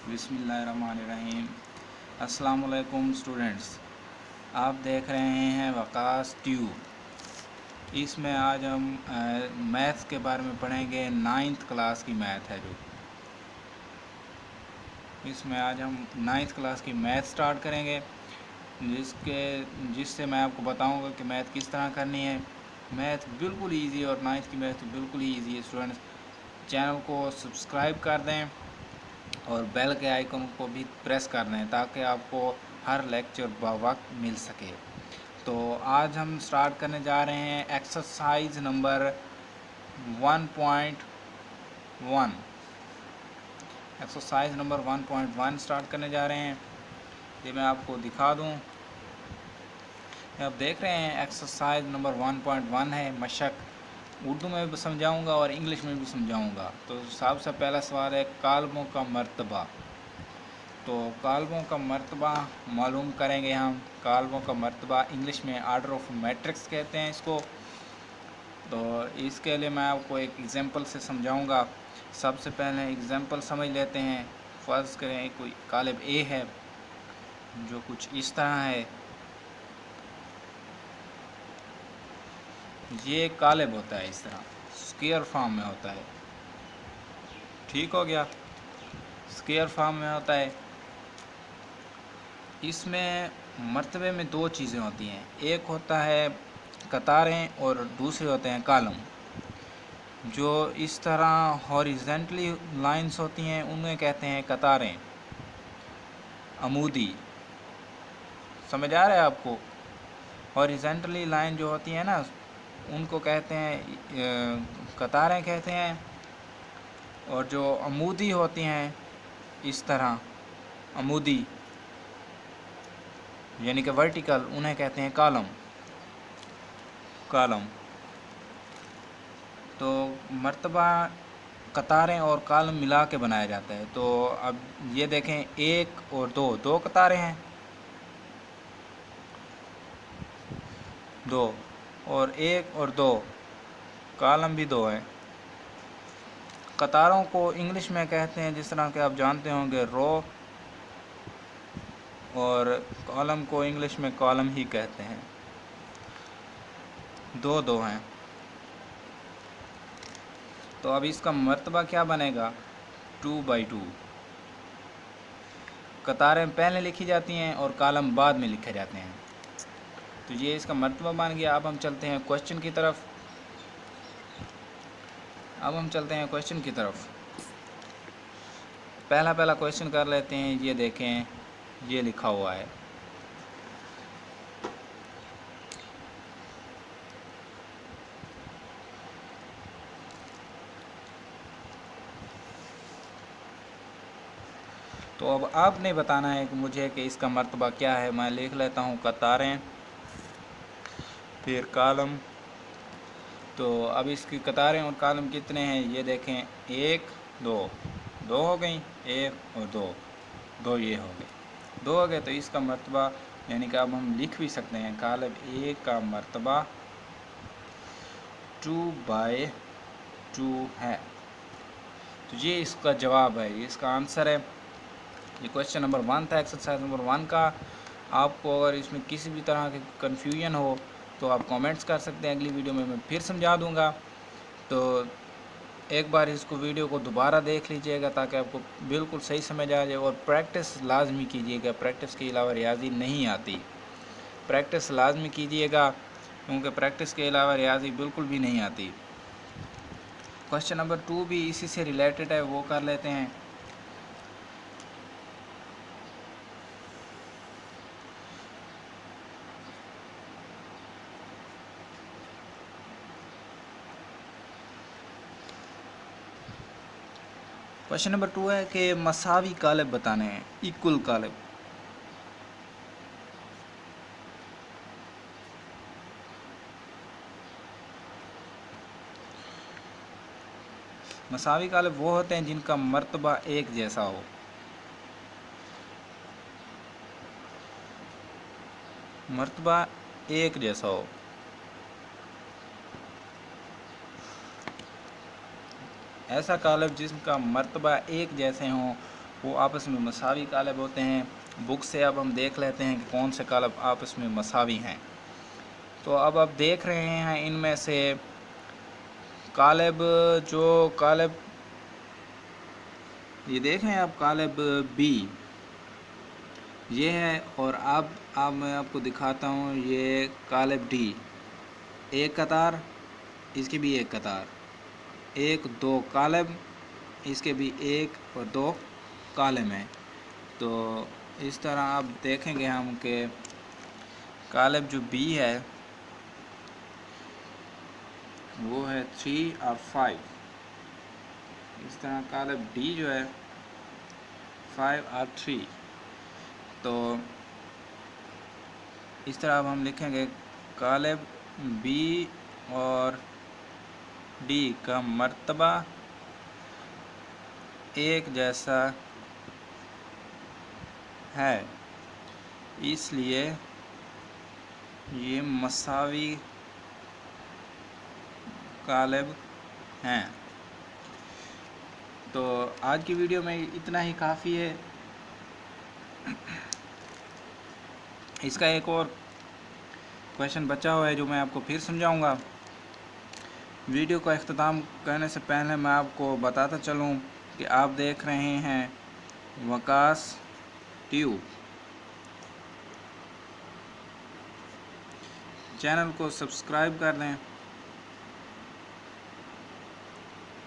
बिस्मिल्लाहिर्रहमानिर्रहीम। अस्सलाम वालेकुम स्टूडेंट्स, आप देख रहे हैं वकास ट्यूब। इसमें आज हम मैथ्स के बारे में पढ़ेंगे। 9th क्लास की मैथ है जो इसमें आज हम 9th क्लास की मैथ स्टार्ट करेंगे, जिससे मैं आपको बताऊंगा कि मैथ किस तरह करनी है। मैथ बिल्कुल इजी और 9th की मैथ बिल्कुल ही इजी है स्टूडेंट्स। चैनल को सब्सक्राइब कर दें और बेल के आइकन को भी प्रेस कर दें ताकि आपको हर लेक्चर बवक्त मिल सके। तो आज हम स्टार्ट करने जा रहे हैं exercise number 1.1। Exercise number 1.1 start करने जा रहे हैं। ये मैं आपको दिखा दूं। आप देख रहे हैं एक्सरसाइज नंबर 1.1 है मशक। उर्दू में भी समझाऊंगा और इंग्लिश में भी समझाऊंगा। तो सबसे पहला सवाल है कालमों का मर्तबा। तो कालमों का मर्तबा मालूम करेंगे हम। कालमों का मर्तबा इंग्लिश में ऑर्डर ऑफ मैट्रिक्स कहते हैं इसको। तो इसके लिए मैं आपको एक एग्जांपल से समझाऊंगा। सबसे पहले एग्जांपल समझ लेते हैं। फ़र्ज़ करें कोई कालिब ए है जो कुछ इस तरह है। ये कालिब होता है, इस तरह स्क्वायर फॉर्म में होता है। ठीक हो गया, स्क्वायर फॉर्म में होता है। इसमें मर्तबे में दो चीज़ें होती हैं, एक होता है कतारें और दूसरे होते हैं कॉलम। जो इस तरह हॉरिजेंटली लाइंस होती हैं उन्हें कहते हैं कतारें, अमूदी। समझ आ रहा है आपको? हॉरिजेंटली लाइन जो होती है ना उनको कहते हैं कतारें कहते हैं, और जो अमूदी होती हैं इस तरह अमूदी यानी कि वर्टिकल, उन्हें कहते हैं कॉलम। कॉलम तो मर्तबा कतारें और कॉलम मिला के बनाया जाता है। तो अब ये देखें, एक और दो, दो कतारें हैं, दो, और एक और दो कॉलम भी दो हैं। कतारों को इंग्लिश में कहते हैं, जिस तरह के आप जानते होंगे, रो, और कॉलम को इंग्लिश में कॉलम ही कहते हैं। दो दो हैं। तो अब इसका मर्तबा क्या बनेगा? 2/2। कतारें पहले लिखी जाती हैं और कॉलम बाद में लिखे जाते हैं। तो ये इसका मर्तबा बन गया। अब हम चलते हैं क्वेश्चन की तरफ। पहला क्वेश्चन कर लेते हैं। ये देखें, ये लिखा हुआ है, तो अब आपने बताना है कि मुझे कि इसका मर्तबा क्या है। मैं लिख लेता हूँ कतारें, फिर कॉलम। तो अब इसकी कतारें और कॉलम कितने हैं ये देखें, एक, दो, दो हो गई, एक और दो, दो ये हो गए, दो हो गए। तो इसका मर्तबा यानी कि अब हम लिख भी सकते हैं, कालब ए का मर्तबा 2/2 है। तो ये इसका जवाब है, ये इसका आंसर है। ये क्वेश्चन नंबर 1 था, एक्सरसाइज नंबर 1 का। आपको अगर इसमें किसी भी तरह की कन्फ्यूजन हो तो आप कमेंट्स कर सकते हैं। अगली वीडियो में मैं फिर समझा दूंगा। तो एक बार इसको वीडियो को दोबारा देख लीजिएगा ताकि आपको बिल्कुल सही समझ आ जाए, और प्रैक्टिस लाजमी कीजिएगा। प्रैक्टिस के अलावा रियाजी नहीं आती। प्रैक्टिस लाजमी कीजिएगा क्योंकि प्रैक्टिस के अलावा रियाजी बिल्कुल भी नहीं आती। क्वेश्चन नंबर 2 भी इसी से रिलेटेड है, वो कर लेते हैं। क्वेश्चन नंबर 2 है कि मसावी कालिब बताने हैं, इक्वल कालिब। मसावी कालिब वो होते हैं जिनका मर्तबा एक जैसा हो। मर्तबा एक जैसा हो। ऐसा कालिब जिसका मर्तबा एक जैसे हों वो आपस में मसावी कालब होते हैं। बुक से अब हम देख लेते हैं कि कौन से कालब आपस में मसावी हैं। तो अब आप देख रहे हैं इनमें से कालब, जो कालब ये देख रहे हैं आप, कालब बी ये है। और अब मैं आपको दिखाता हूँ ये कालब डी, एक कतार, इसकी भी एक कतार, एक दो कालब, इसके भी एक और दो कालम हैं। तो इस तरह आप देखेंगे हम कि कालब जो बी है वो है 3 और 5। इस तरह कालब डी जो है 5 और 3। तो इस तरह अब हम लिखेंगे कालब बी और डी का मर्तबा एक जैसा है, इसलिए ये मसावी कालब हैं। तो आज की वीडियो में इतना ही काफ़ी है। इसका एक और क्वेश्चन बचा हुआ है जो मैं आपको फिर समझाऊंगा। वीडियो का अख्ताम करने से पहले मैं आपको बताता चलूं कि आप देख रहे हैं वकास ट्यूब। चैनल को सब्सक्राइब कर लें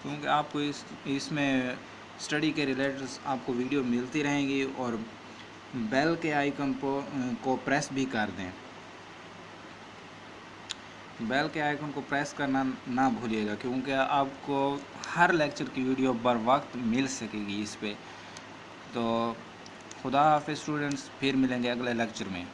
क्योंकि आपको इसमें स्टडी के रिलेटेड आपको वीडियो मिलती रहेंगी। और बेल के आइकन को प्रेस भी कर दें। बेल के आइकन को प्रेस करना ना भूलिएगा क्योंकि आपको हर लेक्चर की वीडियो बर वक्त मिल सकेगी इस पे। तो खुदा हाफिज़ स्टूडेंट्स, फिर मिलेंगे अगले लेक्चर में।